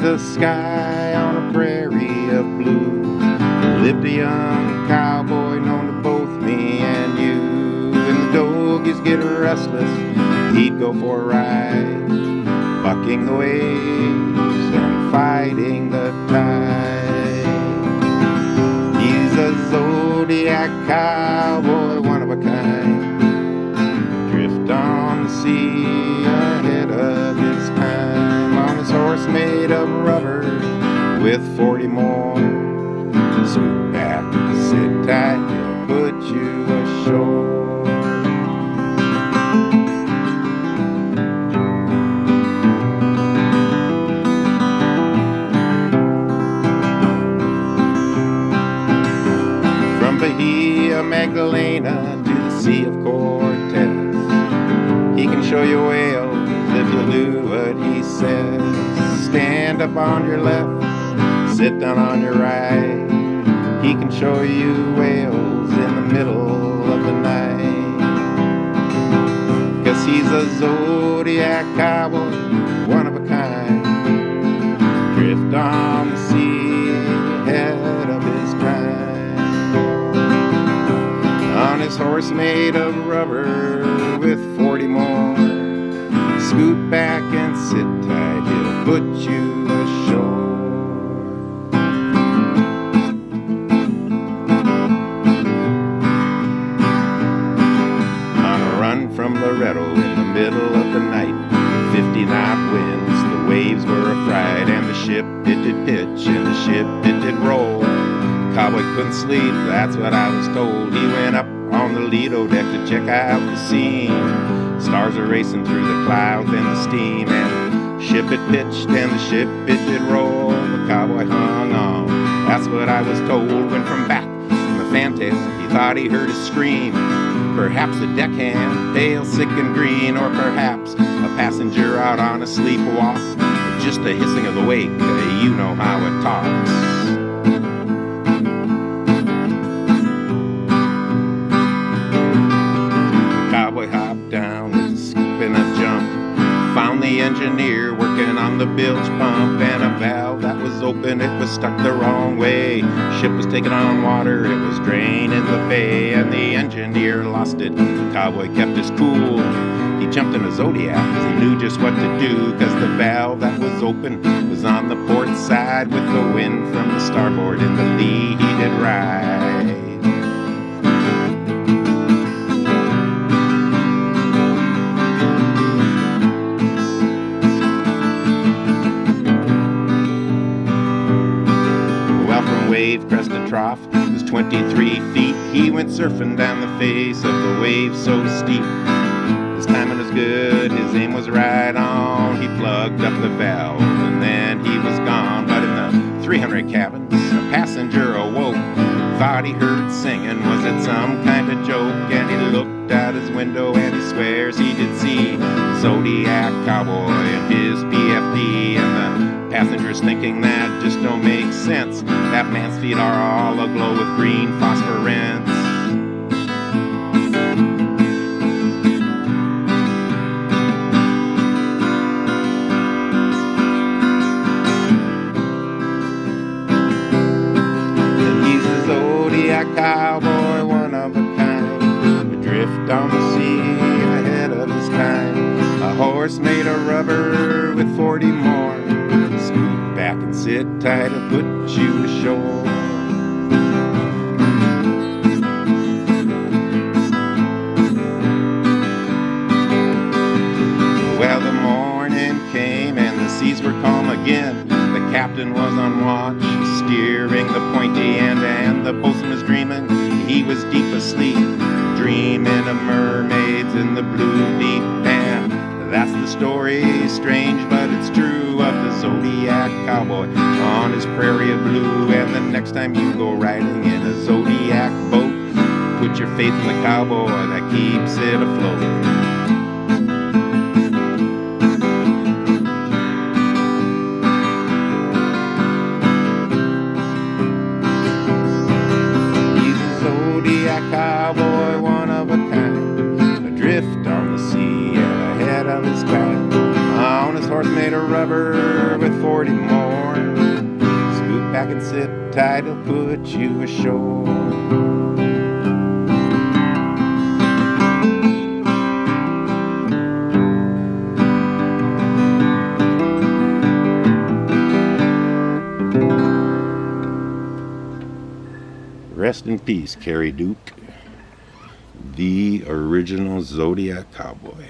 The sky on a prairie of blue lived a young cowboy known to both me and you. When the doggies get restless, he'd go for a ride, bucking the waves and fighting the tide. He's a Zodiac Cowboy, one of a kind, drift on the sea ahead of his time, on his horse made of rubber with 40 more. Scoot back, sit tight, he'll put you ashore. From Bahia Magdalena to the Sea of Cortez, he can show you whales if you'll do what he says. Stand up on your left, sit down on your right. He can show you whales in the middle of the night. 'Cause he's a Zodiac Cowboy, one of a kind, drift on the sea ahead of his time, on his horse made of rubber with 40 more. Scoot back and sit tight, he'll put you ashore. On a run from Laredo in the middle of the night, 50-knot winds, the waves were affright, and the ship it did pitch and the ship it did roll. Cowboy couldn't sleep, that's what I was told. He went up on the Lido deck to check out the scene. Stars are racing through the clouds and the steam, and the ship it pitched and the ship it did roll. The cowboy hung on, that's what I was told. When from back in the fantail he thought he heard a scream, perhaps a deckhand, pale, sick and green, or perhaps a passenger out on a sleepwalk, or just the hissing of the wake, you know how it talks. The engineer working on the bilge pump, and a valve that was open, it was stuck the wrong way. Ship was taking on water, it was draining the bay, and the engineer lost it. The cowboy kept his cool. He jumped in a Zodiac, he knew just what to do, 'cause the valve that was open was on the port side, with the wind from the starboard in the lee he did ride. Wave crested trough was 23 feet. He went surfing down the face of the wave so steep. His timing was good, his aim was right on. He plugged up the valve and then he was gone. But in the 300 cabins, a passenger awoke, thought he heard singing. Was it some kind of joke? And he looked out his window and he swears he did see Zodiac Cowboy and his PFD. And the passengers thinking that just don't make sense. That man's feet are all aglow with green phosphorescence. on the sea ahead of his time. A horse made of rubber with 40 more. Scoot back and sit tight, I'll put you ashore. Well, the morning came and the seas were calm again. The captain was on watch, steering the pointy end, and the bosun was dreaming. He was deep asleep, dreaming of mermaids in the blue deep. And that's the story, strange but it's true, of the Zodiac Cowboy on his prairie of blue. And the next time you go riding in a Zodiac boat, put your faith in the cowboy that keeps it afloat. Cowboy, one of a kind, adrift on the sea and ahead of his time. On his horse made of rubber with 40 more. Scoot back and sit tight, he'll put you ashore. Rest in peace, Kerry Duke, the original Zodiac Cowboy.